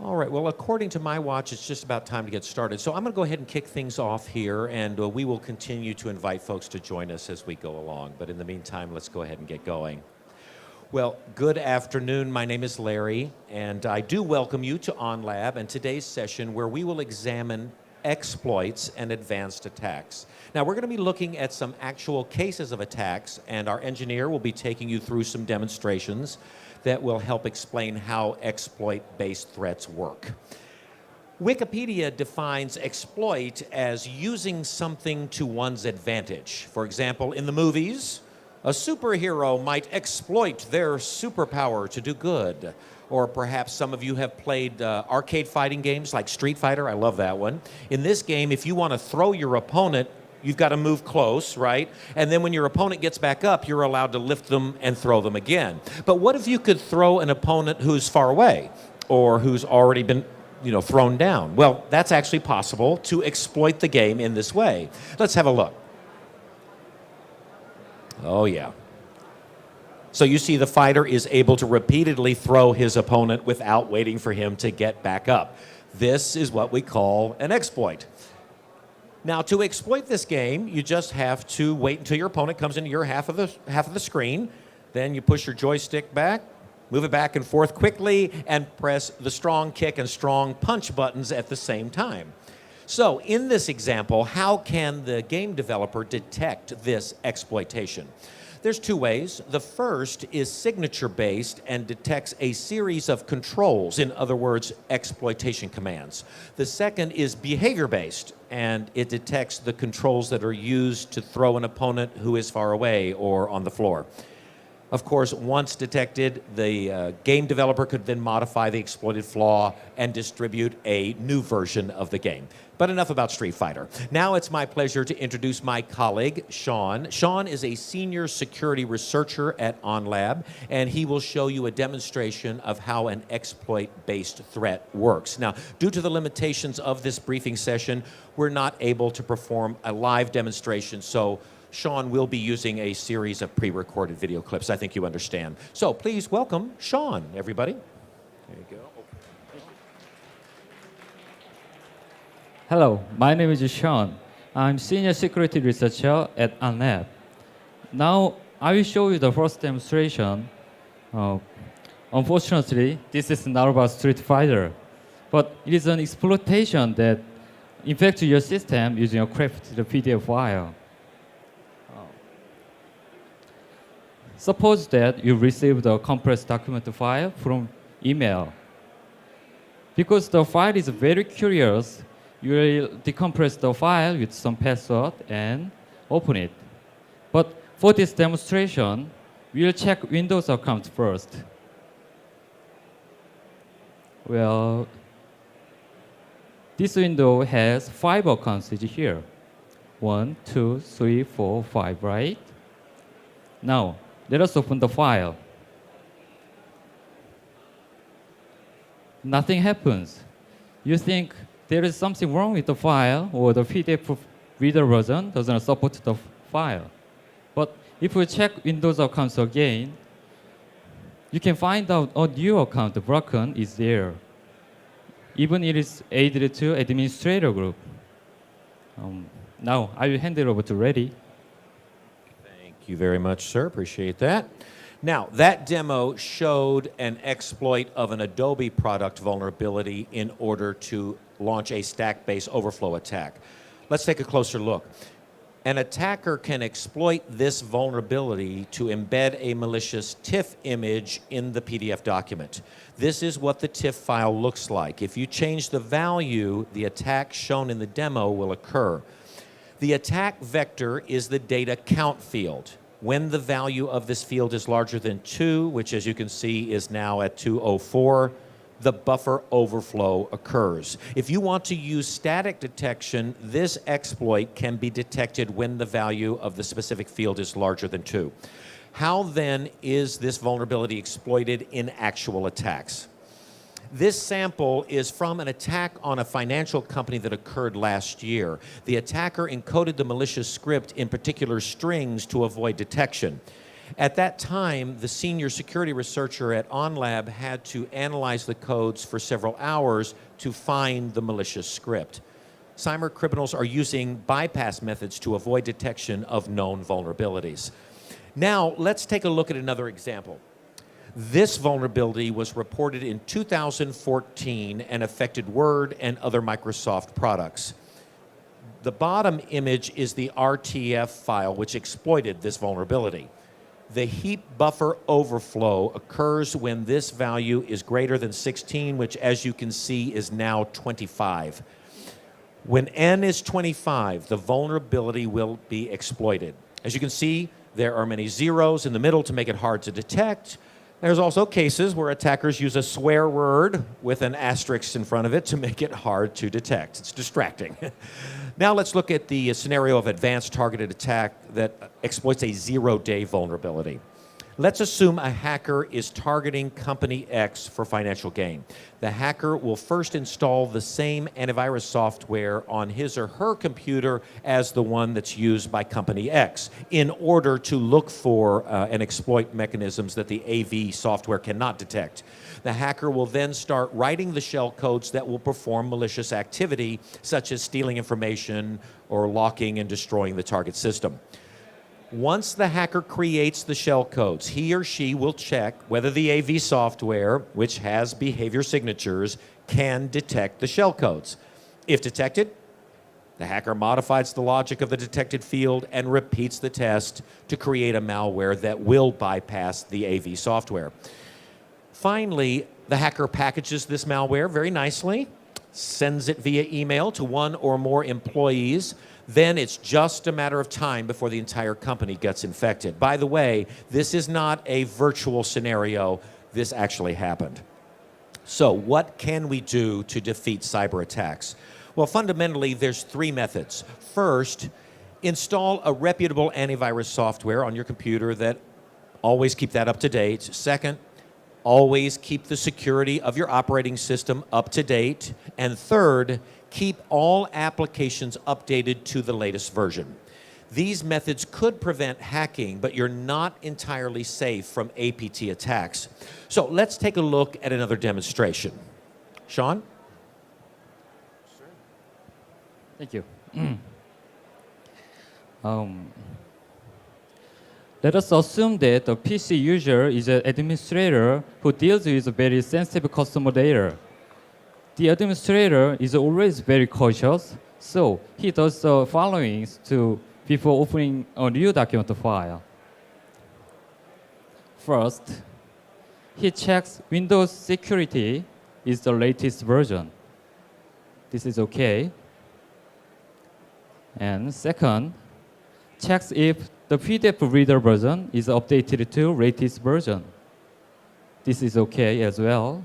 All right, well, according to my watch, it's just about time to get started. So I'm going to go ahead and kick things off here, and we will continue to invite folks to join us as we go along. But in the meantime, let's go ahead and get going. Well, good afternoon. My name is Larry, and I do welcome you to AhnLab and today's session where we will examine exploits and advanced attacks. Now, we're going to be looking at some actual cases of attacks, and our engineer will be taking you through some demonstrations that will help explain how exploit-based threats work. Wikipedia defines exploit as using something to one's advantage. For example, in the movies, a superhero might exploit their superpower to do good. Or perhaps some of you have played arcade fighting games like Street Fighter. I love that one. In this game, if you want to throw your opponent, you've got to move close, right? And then when your opponent gets back up, you're allowed to lift them and throw them again. But what if you could throw an opponent who's far away or who's already been thrown down? Well, that's actually possible to exploit the game in this way. Let's have a look. Oh, yeah. So you see the fighter is able to repeatedly throw his opponent without waiting for him to get back up. This is what we call an exploit. Now, to exploit this game, you just have to wait until your opponent comes into your half of the screen. Then you push your joystick back, move it back and forth quickly, and press the strong kick and strong punch buttons at the same time. So, in this example, how can the game developer detect this exploitation? There's two ways. The first is signature-based and detects a series of controls, in other words, exploitation commands. The second is behavior-based, and it detects the controls that are used to throw an opponent who is far away or on the floor. Of course, once detected, the game developer could then modify the exploited flaw and distribute a new version of the game. But enough about Street Fighter. Now it's my pleasure to introduce my colleague, Sean. Sean is a senior security researcher at AhnLab, and he will show you a demonstration of how an exploit-based threat works. Now, due to the limitations of this briefing session, we're not able to perform a live demonstration, so Sean will be using a series of pre-recorded video clips. I think you understand. So please welcome Sean, everybody. There you go. Hello, my name is Sean. I'm senior security researcher at AhnLab. Now, I will show you the first demonstration. Unfortunately, this is not about Street Fighter, but it is an exploitation that infects your system using a crafted PDF file. Suppose that you received a compressed document file from email. Because the file is very curious, you will decompress the file with some password and open it. But for this demonstration, we will check Windows account first. Well, this window has 5 accounts here. 1, 2, 3, 4, 5, right? Now, let us open the file. Nothing happens. You think there is something wrong with the file, or the PDF reader version doesn't support the file. But if we check Windows accounts again, you can find out a new account broken is there. Even it is added to administrator group. Now I will hand it over to Reddy. Thank you very much, sir. Appreciate that. Now, that demo showed an exploit of an Adobe product vulnerability in order to launch a stack-based overflow attack. Let's take a closer look. An attacker can exploit this vulnerability to embed a malicious TIFF image in the PDF document. This is what the TIFF file looks like. If you change the value, the attack shown in the demo will occur. The attack vector is the data count field. When the value of this field is larger than 2, which as you can see is now at 204, the buffer overflow occurs. If you want to use static detection, this exploit can be detected when the value of the specific field is larger than 2. How then is this vulnerability exploited in actual attacks? This sample is from an attack on a financial company that occurred last year. The attacker encoded the malicious script in particular strings to avoid detection. At that time, the senior security researcher at AhnLab had to analyze the codes for several hours to find the malicious script. Cyber criminals are using bypass methods to avoid detection of known vulnerabilities. Now, let's take a look at another example. This vulnerability was reported in 2014 and affected Word and other Microsoft products. The bottom image is the RTF file which exploited this vulnerability. The heap buffer overflow occurs when this value is greater than 16, which as you can see is now 25. When n is 25, the vulnerability will be exploited. As you can see, there are many zeros in the middle to make it hard to detect. There's also cases where attackers use a swear word with an asterisk in front of it to make it hard to detect. It's distracting. Now let's look at the scenario of advanced targeted attack that exploits a zero-day vulnerability. Let's assume a hacker is targeting company X for financial gain. The hacker will first install the same antivirus software on his or her computer as the one that's used by company X in order to look for and exploit mechanisms that the AV software cannot detect. The hacker will then start writing the shell codes that will perform malicious activity, such as stealing information or locking and destroying the target system. Once the hacker creates the shell codes, he or she will check whether the AV software, which has behavior signatures, can detect the shell codes. If detected, the hacker modifies the logic of the detected field and repeats the test to create a malware that will bypass the AV software. Finally, the hacker packages this malware very nicely, sends it via email to one or more employees. Then it's just a matter of time before the entire company gets infected. By the way, this is not a virtual scenario. This actually happened. So what can we do to defeat cyber attacks? Well, fundamentally, there's three methods. First, install a reputable antivirus software on your computer that always keep that up to date. Second, always keep the security of your operating system up to date. And third, keep all applications updated to the latest version. These methods could prevent hacking, but you're not entirely safe from APT attacks. So let's take a look at another demonstration. Sean? Thank you. Let us assume that the PC user is an administrator who deals with very sensitive customer data. The administrator is always very cautious, so he does the following before opening a new document file. First, he checks Windows security is the latest version. This is okay. And second, checks if the PDF reader version is updated to latest version. This is okay as well.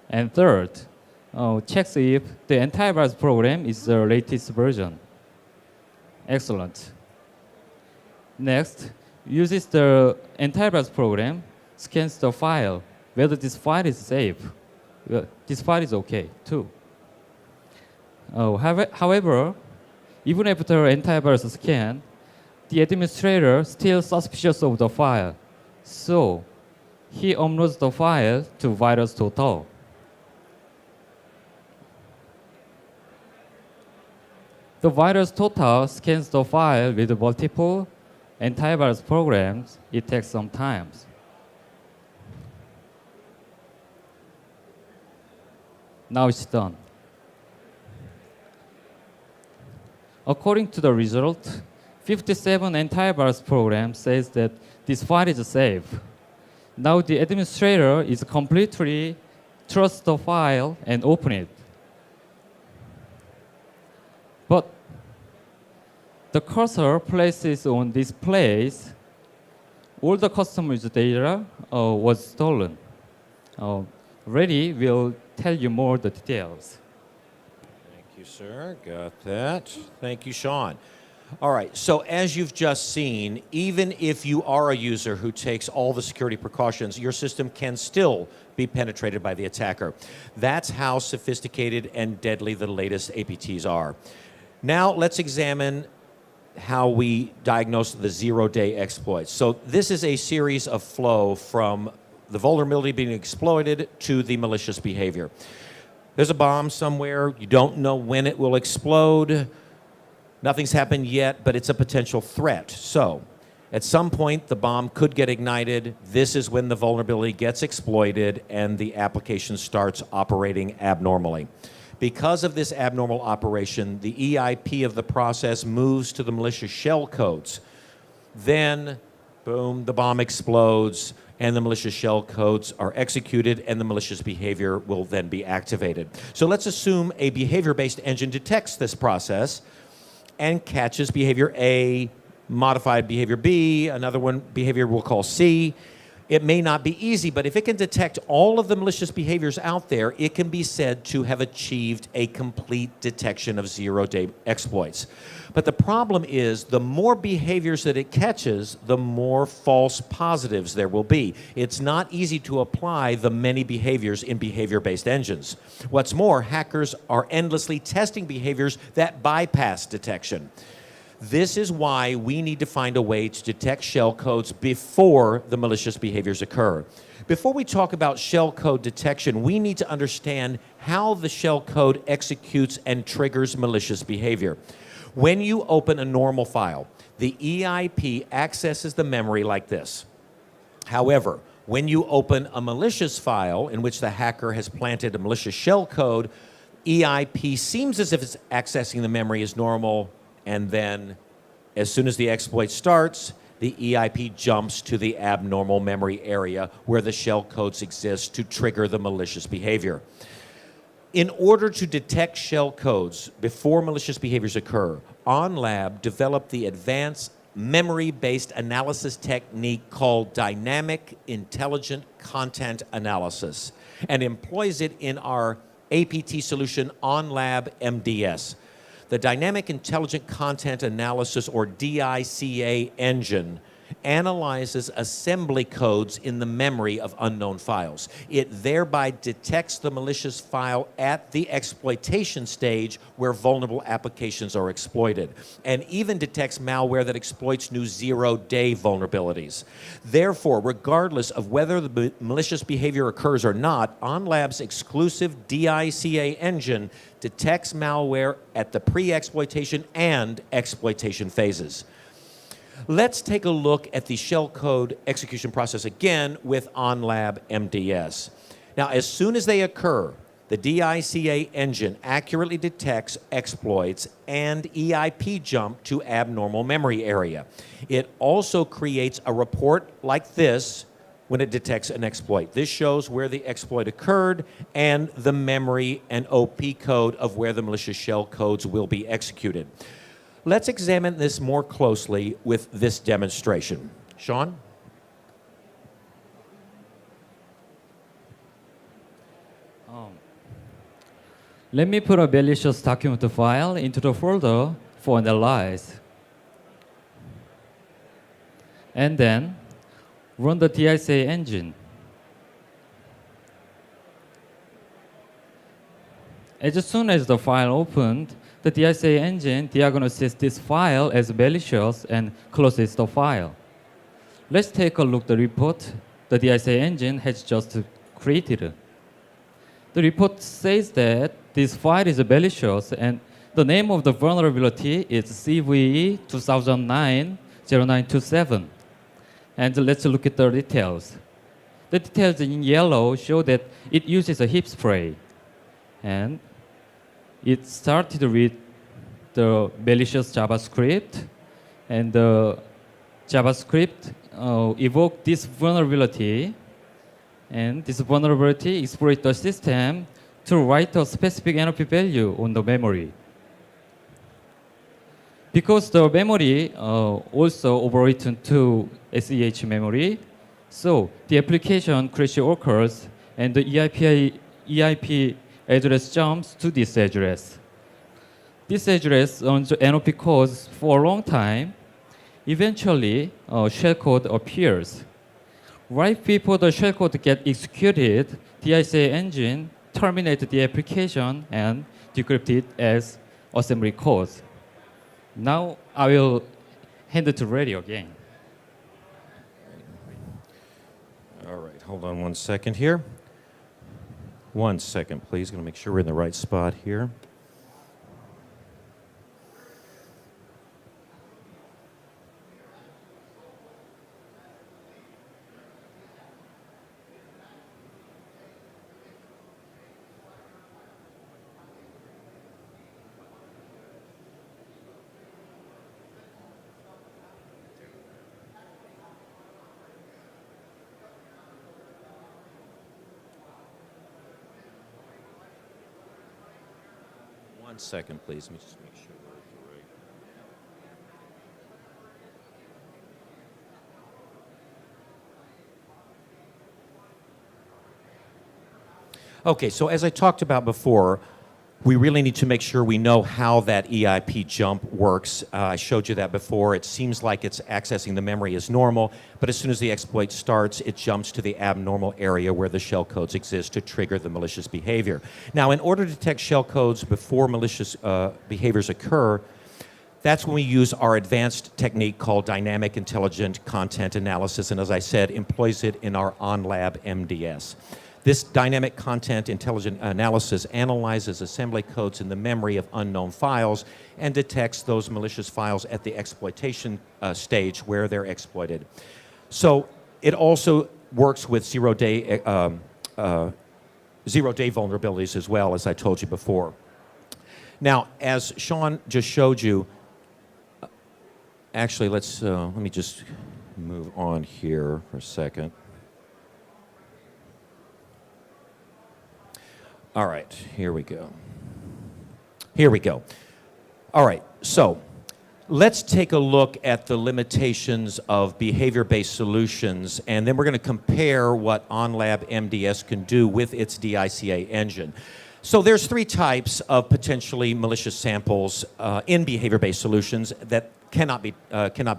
And third, checks if the antivirus program is the latest version. Excellent. Next, uses the antivirus program, scans the file, whether this file is safe. Well, this file is okay too. However, even after antivirus scan, the administrator still suspicious of the file, so he uploads the file to VirusTotal. The VirusTotal scans the file with multiple antivirus programs. It takes some time. Now it's done. According to the result, 57 antivirus programs says that this file is safe. Now the administrator is completely trust the file and open it. But the cursor places on this place, all the customer's data was stolen. Reddy will tell you more the details. Thank you, sir. Got that. Thank you, Sean. All right, so as you've just seen, even if you are a user who takes all the security precautions, your system can still be penetrated by the attacker. That's how sophisticated and deadly the latest APTs are. Now let's examine how we diagnose the zero-day exploits. So this is a series of flow from the vulnerability being exploited to the malicious behavior. There's a bomb somewhere. You don't know when it will explode. Nothing's happened yet, but it's a potential threat. So at some point, the bomb could get ignited. This is when the vulnerability gets exploited and the application starts operating abnormally. Because of this abnormal operation, the EIP of the process moves to the malicious shell codes. Then, boom, the bomb explodes, and the malicious shell codes are executed, and the malicious behavior will then be activated. So let's assume a behavior-based engine detects this process and catches behavior A, modified behavior B, another one behavior we'll call C. It may not be easy, but if it can detect all of the malicious behaviors out there, it can be said to have achieved a complete detection of zero-day exploits. But the problem is, the more behaviors that it catches, the more false positives there will be. It's not easy to apply the many behaviors in behavior-based engines. What's more, hackers are endlessly testing behaviors that bypass detection. This is why we need to find a way to detect shell codes before the malicious behaviors occur. Before we talk about shell code detection, we need to understand how the shell code executes and triggers malicious behavior. When you open a normal file, the EIP accesses the memory like this. However, when you open a malicious file in which the hacker has planted a malicious shell code, EIP seems as if it's accessing the memory as normal, and then as soon as the exploit starts, the EIP jumps to the abnormal memory area where the shell codes exist to trigger the malicious behavior. In order to detect shell codes before malicious behaviors occur, AhnLab developed the advanced memory-based analysis technique called Dynamic Intelligent Content Analysis and employs it in our APT solution AhnLab MDS. The Dynamic Intelligent Content Analysis, or DICA engine, analyzes assembly codes in the memory of unknown files. It thereby detects the malicious file at the exploitation stage where vulnerable applications are exploited, and even detects malware that exploits new zero-day vulnerabilities. Therefore, regardless of whether the malicious behavior occurs or not, AhnLab's exclusive DICA engine detects malware at the pre-exploitation and exploitation phases. Let's take a look at the shell code execution process again with AhnLab MDS. Now, as soon as they occur, the DICA engine accurately detects exploits and EIP jump to abnormal memory area. It also creates a report like this when it detects an exploit. This shows where the exploit occurred and the memory and OP code of where the malicious shell codes will be executed. Let's examine this more closely with this demonstration. Sean? Let me put a malicious document file into the folder for analyze. And then run the DICA engine. As soon as the file opened, the DICA engine diagnoses this file as malicious and closes the file. Let's take a look at the report the DICA engine has just created. The report says that this file is malicious and the name of the vulnerability is CVE 2009-0927. And let's look at the details. The details in yellow show that it uses a heap spray. And it started with the malicious JavaScript, and the JavaScript evoked this vulnerability, and this vulnerability exploits the system to write a specific NLP value on the memory. Because the memory also overwritten to SEH memory, so the application crash occurs and the EIP address jumps to this address. This address runs NLP codes for a long time. Eventually, shellcode appears. Right before the shellcode gets executed, the DICA engine terminates the application and decrypts it as assembly code. Now I will hand it to radio again. All right, hold on 1 second here. 1 second, please. Going to make sure we're in the right spot here. One second, please. Let me just make sure we're at the right. Okay, so as I talked about before, we really need to make sure we know how that EIP jump works. I showed you that before. It seems like it's accessing the memory as normal, but as soon as the exploit starts, it jumps to the abnormal area where the shellcodes exist to trigger the malicious behavior. Now, in order to detect shellcodes before malicious behaviors occur, that's when we use our advanced technique called dynamic intelligent content analysis, and as I said, employs it in our AhnLab MDS. This dynamic content intelligent analysis analyzes assembly codes in the memory of unknown files and detects those malicious files at the exploitation stage where they're exploited. So it also works with zero-day vulnerabilities as well, as I told you before. Now, as Sean just showed you, actually, let me just move on here for a second. All right, here we go. Here we go. All right, so let's take a look at the limitations of behavior-based solutions, and then we're going to compare what AhnLab MDS can do with its DICA engine. So there's three types of potentially malicious samples in behavior-based solutions that cannot be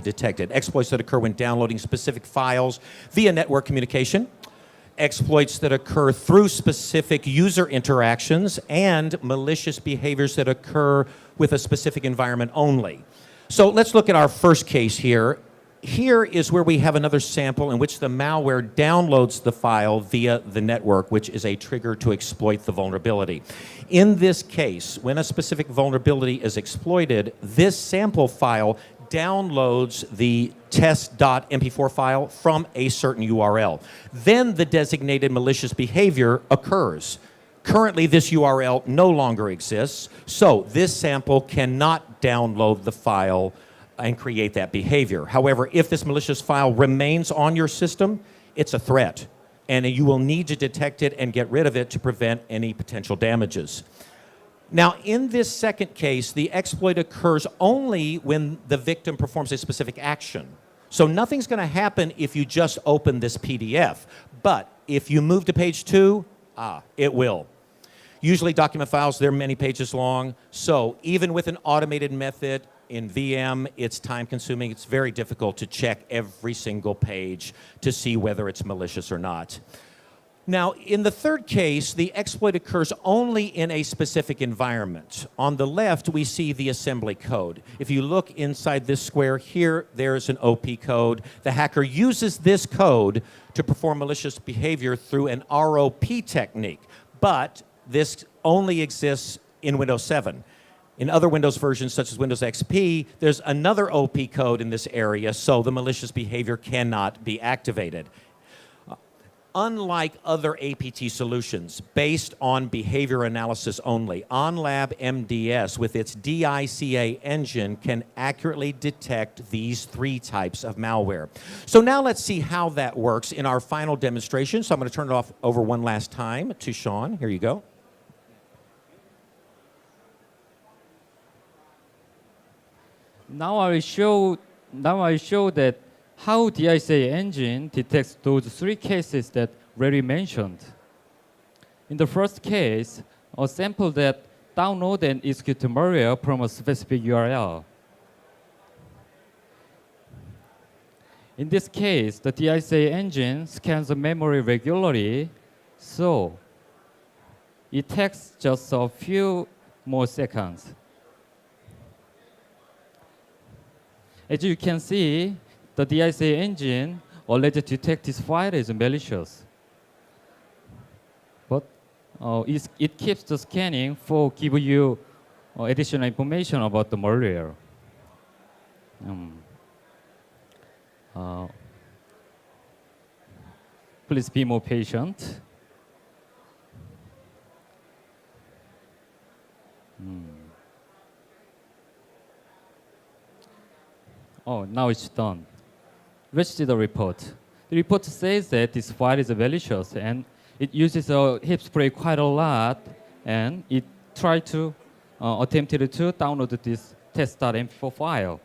detected. Exploits that occur when downloading specific files via network communication, exploits that occur through specific user interactions, and malicious behaviors that occur with a specific environment only. So let's look at our first case here. Here is where we have another sample in which the malware downloads the file via the network, which is a trigger to exploit the vulnerability. In this case, when a specific vulnerability is exploited, this sample file downloads the test.mp4 file from a certain URL. Then the designated malicious behavior occurs. Currently, this URL no longer exists, so this sample cannot download the file and create that behavior. However, if this malicious file remains on your system, it's a threat, and you will need to detect it and get rid of it to prevent any potential damages. Now, in this second case, the exploit occurs only when the victim performs a specific action. So nothing's going to happen if you just open this PDF. But if you move to page 2, it will. Usually document files, they're many pages long. So even with an automated method in VM, it's time consuming. It's very difficult to check every single page to see whether it's malicious or not. Now, in the third case, the exploit occurs only in a specific environment. On the left, we see the assembly code. If you look inside this square here, there's an OP code. The hacker uses this code to perform malicious behavior through an ROP technique, but this only exists in Windows 7. In other Windows versions, such as Windows XP, there's another OP code in this area, so the malicious behavior cannot be activated. Unlike other APT solutions based on behavior analysis only, AhnLab MDS with its DICA engine can accurately detect these three types of malware. So now let's see how that works in our final demonstration. So I'm going to turn it over one last time to Sean. Here you go. Now I show that how DICA engine detects those three cases that Larry mentioned. In the first case, a sample that download and execute malware from a specific URL. In this case, the DICA engine scans the memory regularly, so it takes just a few more seconds. As you can see, the DICA engine already detects this file as malicious. But it keeps the scanning for give you additional information about the malware. Please be more patient. Oh, now it's done. Let's see the report. The report says that this file is malicious and it uses a hip spray quite a lot, and it tried to attempted to download this test.mp4 file.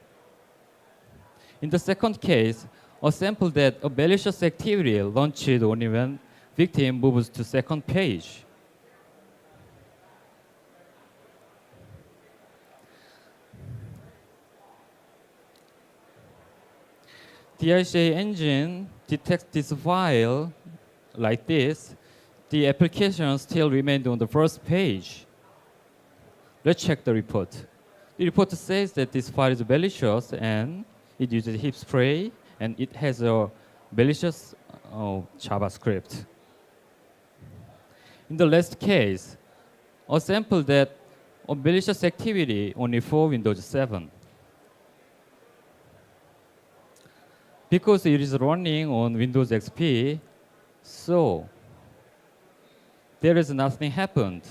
In the second case, a sample that a malicious activity launched only when victim moves to second page. The RSA engine detects this file like this. The application still remained on the first page. Let's check the report. The report says that this file is malicious and it uses hip spray and it has a malicious JavaScript. In the last case, a sample that a malicious activity only for Windows 7. Because it is running on Windows XP, so there is nothing happened.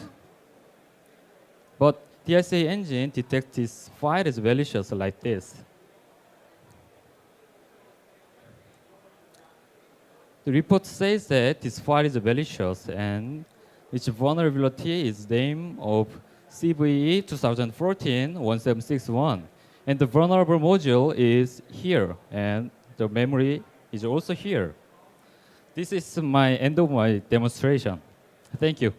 But the RSA engine detects this file as malicious like this. The report says that this file is malicious and its vulnerability is named of CVE 2014-1761. And the vulnerable module is here, and the memory is also here. This is my end of my demonstration. Thank you.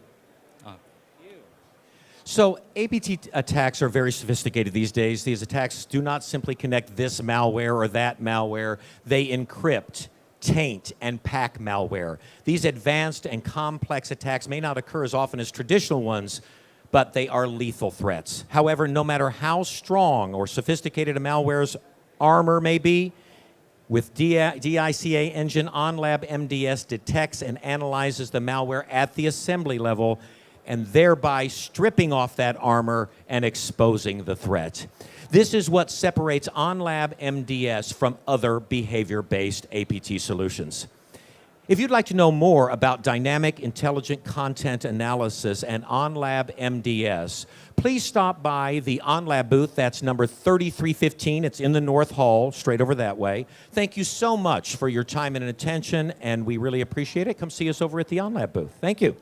So APT attacks are very sophisticated these days. These attacks do not simply connect this malware or that malware. They encrypt, taint, and pack malware. These advanced and complex attacks may not occur as often as traditional ones, but they are lethal threats. However, no matter how strong or sophisticated a malware's armor may be, with DICA engine, AhnLab MDS detects and analyzes the malware at the assembly level, and thereby stripping off that armor and exposing the threat. This is what separates AhnLab MDS from other behavior-based APT solutions. If you'd like to know more about dynamic intelligent content analysis and AhnLab MDS, please stop by the AhnLab booth. That's number 3315. It's in the North Hall, straight over that way. Thank you so much for your time and attention, and we really appreciate it. Come see us over at the AhnLab booth. Thank you.